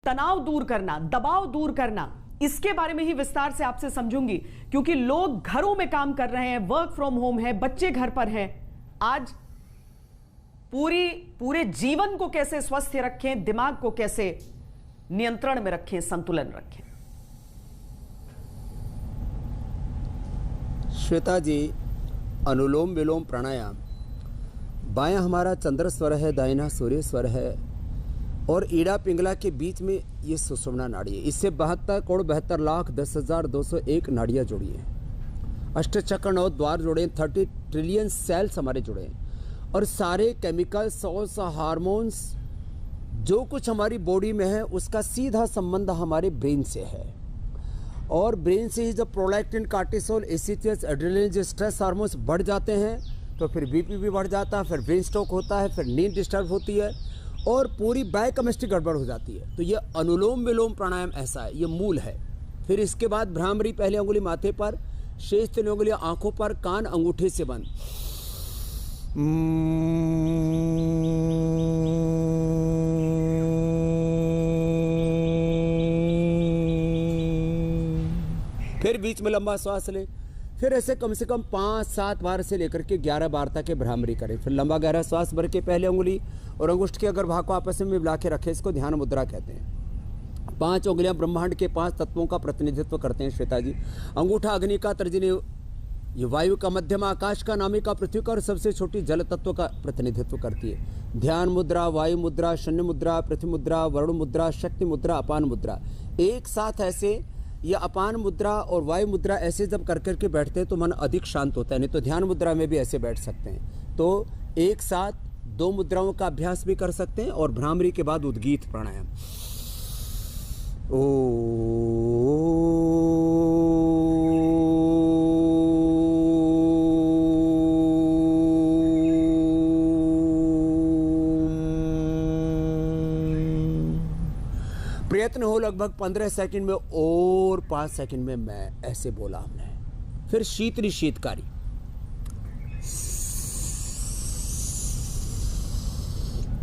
तनाव दूर करना, दबाव दूर करना, इसके बारे में ही विस्तार से आपसे समझूंगी, क्योंकि लोग घरों में काम कर रहे हैं, वर्क फ्रॉम होम है, बच्चे घर पर हैं। आज पूरे जीवन को कैसे स्वस्थ रखें, दिमाग को कैसे नियंत्रण में रखें, संतुलन रखें। श्वेता जी, अनुलोम विलोम प्राणायाम, बायां हमारा चंद्र स्वर है, दाहिना सूर्य स्वर है और ईड़ा पिंगला के बीच में ये सुषुम्ना नाड़ी है। इससे 72,72,10,201 नाड़ियाँ जुड़ी हैं। अष्टचक्र 9 द्वार जुड़े हैं, 30 ट्रिलियन सेल्स हमारे जुड़े हैं और सारे केमिकल, सॉल्स, हार्मोन्स जो कुछ हमारी बॉडी में है उसका सीधा संबंध हमारे ब्रेन से है। और ब्रेन से ही जब प्रोलैक्टिन, कार्टिसोल, एसिटियस, एड्रेनलिन जो स्ट्रेस हार्मोन्स बढ़ जाते हैं तो फिर बीपी भी बढ़ जाता है, फिर ब्रेन स्ट्रोक होता है, फिर नींद डिस्टर्ब होती है और पूरी बायोकेमिस्ट्री गड़बड़ हो जाती है। तो ये अनुलोम विलोम प्राणायाम ऐसा है, ये मूल है। फिर इसके बाद भ्रामरी, पहली अंगुली माथे पर, शेष 3 उंगलियां आंखों पर, कान अंगूठे से बंद। फिर बीच में लंबा श्वास लें। फिर ऐसे कम से कम 5-7 बार से लेकर के 11 बार तक के भ्रामरी करें। फिर लंबा गहरा श्वास भर के पहले उंगली और अंगुष्ठ के अगर भाग को आपस में मिला के रखें, इसको ध्यान मुद्रा कहते हैं। 5 उंगलियां ब्रह्मांड के 5 तत्वों का प्रतिनिधित्व करते हैं श्वेता जी। अंगूठा अग्नि का, तर्जनी ये वायु का, मध्यमा आकाश का, नामिका पृथ्वी का और सबसे छोटी जल तत्व का प्रतिनिधित्व करती है। ध्यान मुद्रा, वायु मुद्रा, शून्य मुद्रा, पृथ्वी मुद्रा, वरुण मुद्रा, शक्ति मुद्रा, अपान मुद्रा, एक साथ ऐसे ये अपान मुद्रा और वायु मुद्रा ऐसे जब कर करके बैठते हैं तो मन अधिक शांत होता है। नहीं तो ध्यान मुद्रा में भी ऐसे बैठ सकते हैं। तो एक साथ 2 मुद्राओं का अभ्यास भी कर सकते हैं और भ्रामरी के बाद उद्गीत प्राणायाम। प्रयत्न हो लगभग 15 सेकंड में और 5 सेकंड में मैं ऐसे बोला हमने। फिर शीतली शीतकारी,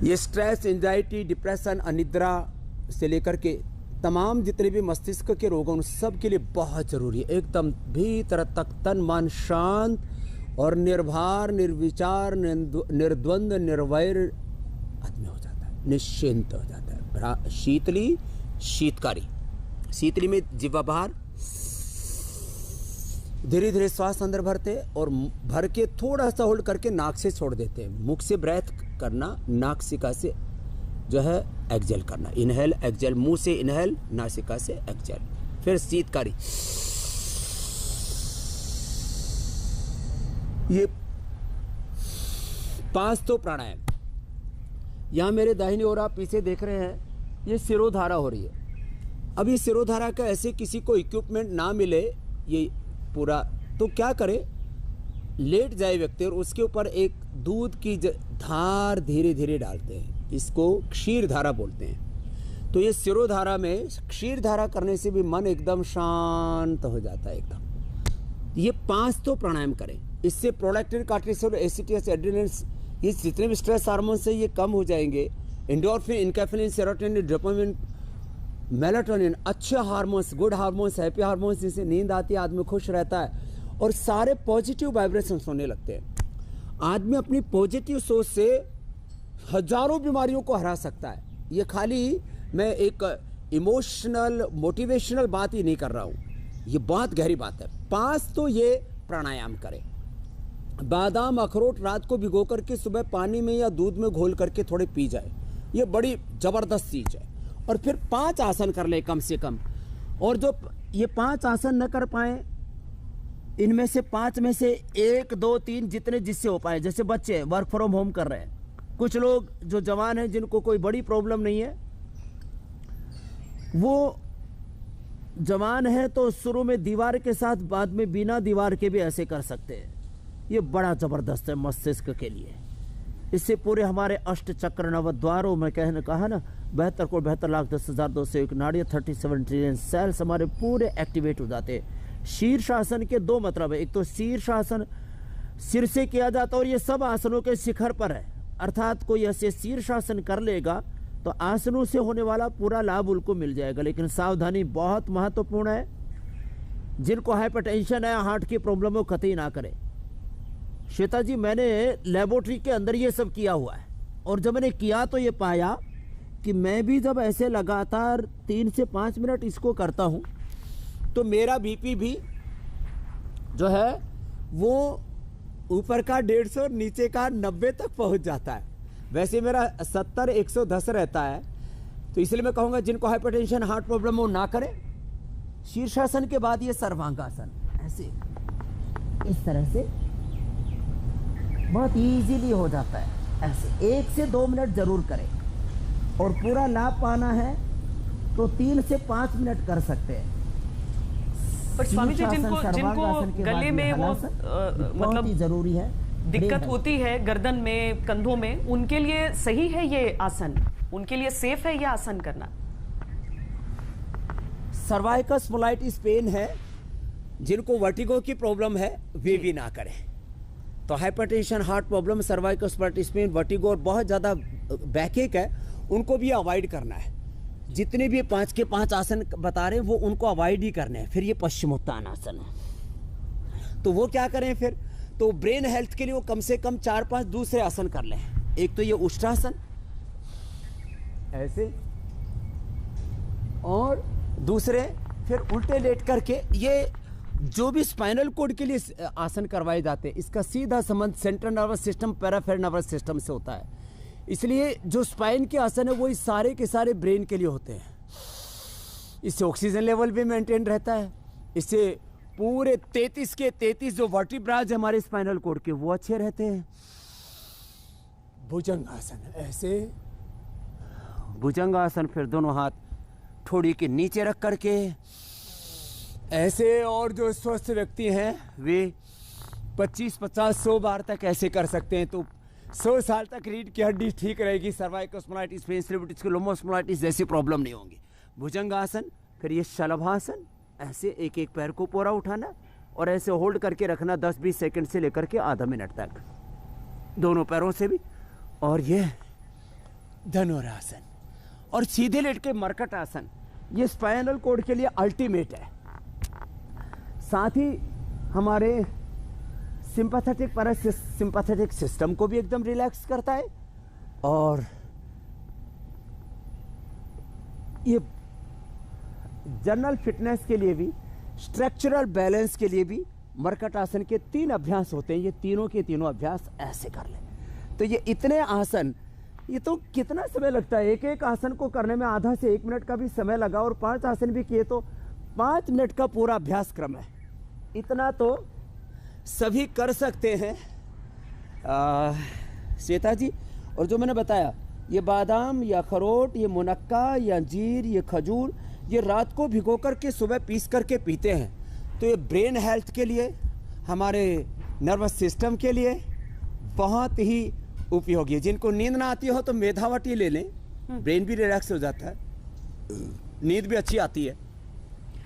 ये स्ट्रेस, एंजाइटी, डिप्रेशन, अनिद्रा से लेकर के तमाम जितने भी मस्तिष्क के रोग हैं उन सब के लिए बहुत जरूरी है। एकदम भीतर तक तन मन शांत और निर्भर, निर्विचार, निर्द्वंद, निर्वैर आदमी हो जाता है, निश्चिंत हो जाता है। शीतली शीतकारी, शीतली में जिह्वा बाहर, धीरे धीरे श्वास अंदर भरते और भर के थोड़ा सा होल्ड करके नाक से छोड़ देते हैं। मुख से ब्रेथ करना, नासिका से जो है एक्सेल करना, इनहेल एक्सेल, मुंह से इनहेल, नासिका से एक्सेल। फिर शीतकारी, ये 5 तो प्राणायाम। यहाँ मेरे दाहिनी ओर आप पीछे देख रहे हैं, ये सिरोधारा हो रही है। अब ये सिरोधारा का ऐसे किसी को इक्विपमेंट ना मिले ये पूरा, तो क्या करे, लेट जाए व्यक्ति और उसके ऊपर एक दूध की धार धीरे धीरे डालते हैं। इसको क्षीर धारा बोलते हैं। तो ये सिरोधारा में क्षीर धारा करने से भी मन एकदम शांत हो जाता है एकदम। ये 5 तो प्राणायाम करें। इससे प्रोलैक्टिन, कार्टिसोल, एसिटियस, एड्रेनलिन, ये जितने भी स्ट्रेस हार्मोन से ये कम हो जाएंगे। एंडोर्फिन, इनकेफेलिन, सेरोटोनिन, डोपामिन, मेलाटोनिन, अच्छे hormones, good hormones, happy hormones, जिससे नींद आती है, आदमी खुश रहता है और सारे पॉजिटिव वाइब्रेशंस होने लगते हैं। आदमी अपनी पॉजिटिव सोच से हजारों बीमारियों को हरा सकता है। ये खाली मैं एक इमोशनल, मोटिवेशनल बात ही नहीं कर रहा हूँ, ये बहुत गहरी बात है। 5 तो ये प्राणायाम करें। बादाम, अखरोट रात को भिगो करके सुबह पानी में या दूध में घोल करके थोड़े पी जाए, ये बड़ी जबरदस्त चीज है। और फिर 5 आसन कर ले कम से कम। और जो ये 5 आसन न कर पाए, इनमें से 5 में से 1, 2, 3 जितने जिससे हो पाए। जैसे बच्चे वर्क फ्रॉम होम कर रहे हैं, कुछ लोग जो जवान हैं जिनको कोई बड़ी प्रॉब्लम नहीं है, वो जवान है तो शुरू में दीवार के साथ, बाद में बिना दीवार के भी ऐसे कर सकते हैं। ये बड़ा जबरदस्त है मस्तिष्क के लिए। इससे पूरे हमारे अष्ट चक्र नवद्वारों में कहा ना, 72,72,10,201 नाड़ियाँ, 37 ट्रिलियन सेल्स हमारे पूरे एक्टिवेट हो जाते हैं। शीर्षासन के 2 मतलब है। एक तो शीर्षासन सिर से किया जाता है और ये सब आसनों के शिखर पर है, अर्थात कोई ऐसे शीर्षासन कर लेगा तो आसनों से होने वाला पूरा लाभ उनको मिल जाएगा। लेकिन सावधानी बहुत महत्वपूर्ण है। जिनको हाइपरटेंशन है, हार्ट की प्रॉब्लम है, कतई ना करें। श्वेता जी, मैंने लेबोरेटरी के अंदर ये सब किया हुआ है, और जब मैंने किया तो ये पाया कि मैं भी जब ऐसे लगातार 3 से 5 मिनट इसको करता हूँ तो मेरा बीपी भी जो है वो ऊपर का 150 नीचे का 90 तक पहुँच जाता है। वैसे मेरा 70-110 रहता है। तो इसलिए मैं कहूँगा जिनको हाइपरटेंशन, हार्ट प्रॉब्लम हो ना करें। शीर्षासन के बाद ये सर्वांगासन, ऐसे इस तरह से बहुत इजीली हो जाता है। ऐसे 1 से 2 मिनट जरूर करें, और पूरा लाभ पाना है तो 3 से 5 मिनट कर सकते हैं। पर स्वामी जी, जिनको गले में वो मतलब जरूरी है, दिक्कत होती है गर्दन में, कंधों में, उनके लिए सही है ये आसन? उनके लिए सेफ है ये आसन करना? सर्वाइकल स्पॉन्डिलाइटिस पेन है, जिनको वर्टिगो की प्रॉब्लम है वे भी ना करें। तो hypertension, heart problem, cervical spondylitis pain, vertigo और बहुत ज़्यादा बैकएक है, उनको भी अवॉइड करना है। जितने भी 5 के 5 आसन बता रहे हैं वो उनको अवॉइड ही करने हैं। फिर ये पश्चिमोत्तानासन है, तो वो क्या करें फिर? तो ब्रेन हेल्थ के लिए वो कम से कम 4-5 दूसरे आसन कर लें। एक तो ये उष्टासन ऐसे, और दूसरे फिर उल्टे लेट करके, ये जो भी स्पाइनल कोड के लिए आसन करवाए जाते हैं इसका सीधा संबंध central nervous system, peripheral nervous system से होता है। इसलिए जो स्पाइन के आसन है वो इस सारे के सारे ब्रेन के लिए होते हैं। इससे ऑक्सीजन लेवल भी मेंटेन रहता है। इससे पूरे 33 के 33 जो वर्टिब्राज हमारे स्पाइनल कोड के वो अच्छे रहते हैं। भुजंगासन ऐसे, भुजंगासन, फिर दोनों हाथ ठोड़ी के नीचे रख करके ऐसे। और जो स्वस्थ व्यक्ति हैं वे 25-50-100 बार तक ऐसे कर सकते हैं। तो 100 साल तक रीढ़ की हड्डी ठीक रहेगी। सर्वाइकल स्पॉन्डिलाइटिस, पेन, स्लेबोटिस, लोमोस्पॉन्डिलाइटिस जैसी प्रॉब्लम नहीं होंगी। भुजंगासन, फिर ये शलभासन, ऐसे एक एक पैर को पूरा उठाना और ऐसे होल्ड करके रखना 10-20 सेकंड से लेकर के आधा मिनट तक, दोनों पैरों से भी। और ये धनुरासन, और सीधे लेट के मरकट आसन, ये स्पाइनल कोड के लिए अल्टीमेट है। साथ ही हमारे सिंपैथेटिक सिंपैथेटिक सिस्टम को भी एकदम रिलैक्स करता है। और ये जनरल फिटनेस के लिए भी, स्ट्रक्चरल बैलेंस के लिए भी मरकट आसन के 3 अभ्यास होते हैं। ये तीनों के तीनों अभ्यास ऐसे कर लें। तो ये इतने आसन, ये तो कितना समय लगता है? एक एक आसन को करने में आधा से 1 मिनट का भी समय लगा, और 5 आसन भी किए तो 5 मिनट का पूरा अभ्यास क्रम है। इतना तो सभी कर सकते हैं श्वेता जी। और जो मैंने बताया, ये बादाम या अखरोट, ये मुनक्का या अंजीर, ये खजूर, ये रात को भिगो करके सुबह पीस करके पीते हैं। तो ये ब्रेन हेल्थ के लिए, हमारे नर्वस सिस्टम के लिए बहुत ही उपयोगी है। जिनको नींद ना आती हो तो मेधावटी ले लें, ब्रेन भी रिलैक्स हो जाता है, नींद भी अच्छी आती है।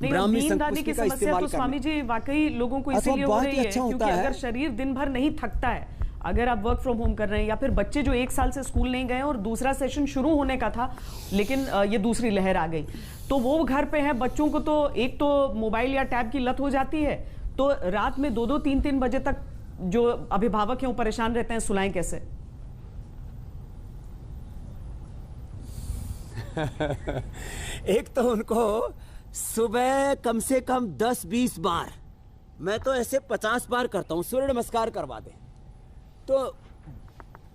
नींद आने की समस्या तो स्वामी जी वाकई लोगों को इसीलिए हो रही है क्योंकि अगर शरीर दिन भर नहीं थकता है, अगर आप वर्क फ्रॉम होम कर रहे हैं, या फिर बच्चे जो 1 साल से स्कूल नहीं गए और दूसरा सेशन शुरू होने का था लेकिन ये दूसरी लहर आ गई, तो वो घर पे है, बच्चों को तो एक तो मोबाइल या टैब की लत हो जाती है, तो रात में 2-2, 3-3 बजे तक जो अभिभावक हैं वो परेशान रहते हैं, सुलाएं कैसे? एक तो उनको सुबह कम से कम 10-20 बार, मैं तो ऐसे 50 बार करता हूँ, सूर्य नमस्कार करवा दे, तो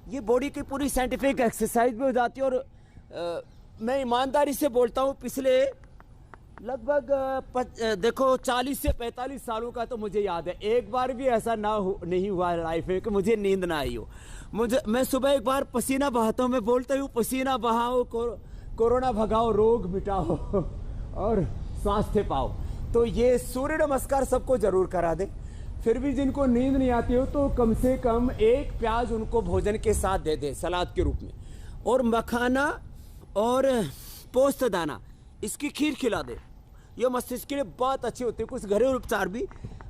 ये बॉडी की पूरी साइंटिफिक एक्सरसाइज भी हो जाती है। और मैं ईमानदारी से बोलता हूँ, पिछले लगभग देखो 40 से 45 सालों का तो मुझे याद है, एक बार भी ऐसा नहीं हुआ लाइफ में कि मुझे नींद ना आई हो। मैं सुबह एक बार पसीना बहाता हूँ, मैं बोलता हूँ पसीना बहाओ, कोरोना भगाओ, रोग मिटाओ और स्वास्थ्य पाओ। तो ये सूर्य नमस्कार सबको जरूर करा दे। फिर भी जिनको नींद नहीं आती हो तो कम से कम 1 प्याज उनको भोजन के साथ दे दे, सलाद के रूप में, और मखाना और पोस्त दाना, इसकी खीर खिला दे। ये मस्तिष्क के लिए बहुत अच्छी होती है। कुछ घरेलू उपचार भी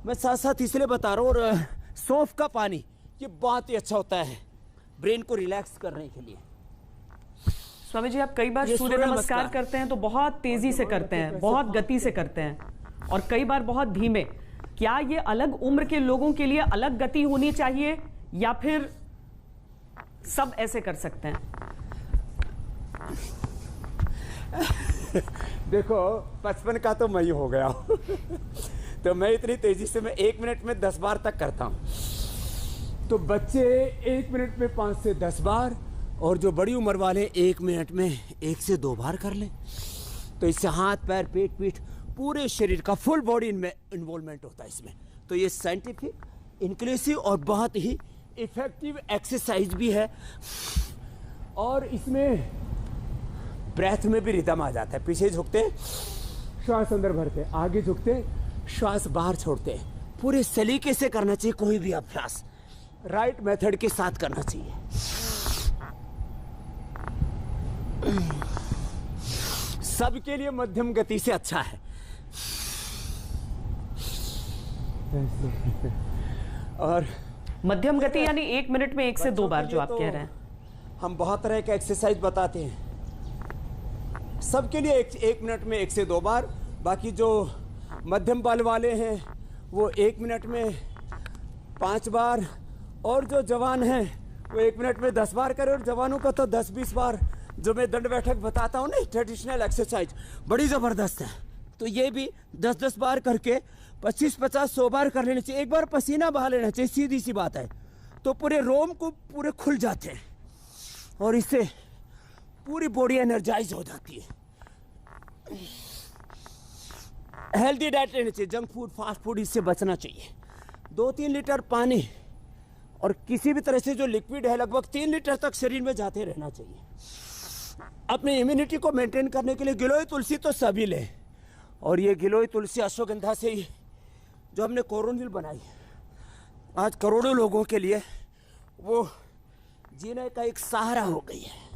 मैं साथ साथ इसलिए बता रहा हूँ। और सौंफ का पानी, ये बहुत ही अच्छा होता है ब्रेन को रिलैक्स करने के लिए। स्वामी जी, आप कई बार सूर्य नमस्कार करते हैं तो बहुत तेजी से करते हैं, बहुत गति से करते हैं, और कई बार बहुत धीमे। क्या ये अलग उम्र के लोगों के लिए अलग गति होनी चाहिए, या फिर सब ऐसे कर सकते हैं? देखो 55 का तो मैं ही हो गया हूं तो मैं इतनी तेजी से मैं 1 मिनट में 10 बार तक करता हूं। तो बच्चे 1 मिनट में 5 से 10 बार, और जो बड़ी उम्र वाले 1 मिनट में 1 से 2 बार कर लें। तो इससे हाथ पैर पेट पीठ पूरे शरीर का फुल बॉडी इन्वॉल्वमेंट होता है इसमें। तो ये साइंटिफिक, इंक्लूसिव और बहुत ही इफेक्टिव एक्सरसाइज भी है, और इसमें ब्रेथ में भी रिदम आ जाता है। पीछे झुकते श्वास अंदर भरते, आगे झुकते श्वास बाहर छोड़ते। पूरे सलीके से करना चाहिए कोई भी अभ्यास, राइट मेथड के साथ करना चाहिए। सबके लिए मध्यम गति से अच्छा है। और मध्यम गति यानी 1 मिनट में 1 से 2 बार जो आप कह रहे हैं। हम बहुत तरह के एक्सरसाइज बताते हैं, सबके लिए 1 मिनट में 1 से 2 बार। बाकी जो मध्यम बल वाले हैं वो 1 मिनट में 5 बार, और जो जवान हैं वो 1 मिनट में 10 बार करें। और जवानों का तो 10-20 बार, जो मैं दंड बैठक बताता हूँ ना, ट्रेडिशनल एक्सरसाइज बड़ी ज़बरदस्त है। तो ये भी 10-10 बार करके 25-50-100 बार कर लेना चाहिए। एक बार पसीना बहा लेना चाहिए, सीधी सी बात है। तो पूरे रोम को पूरे खुल जाते हैं, और इससे पूरी बॉडी एनर्जाइज हो जाती है। हेल्दी डाइट लेनी चाहिए, जंक फूड फास्ट फूड इससे बचना चाहिए। 2-3 लीटर पानी, और किसी भी तरह से जो लिक्विड है लगभग 3 लीटर तक शरीर में जाते रहना चाहिए। अपनी इम्यूनिटी को मेंटेन करने के लिए गिलोय तुलसी तो सभी लें, और ये गिलोय तुलसी अश्वगंधा से ही जो हमने कोरोनिल बनाई, आज करोड़ों लोगों के लिए वो जीने का एक सहारा हो गई है।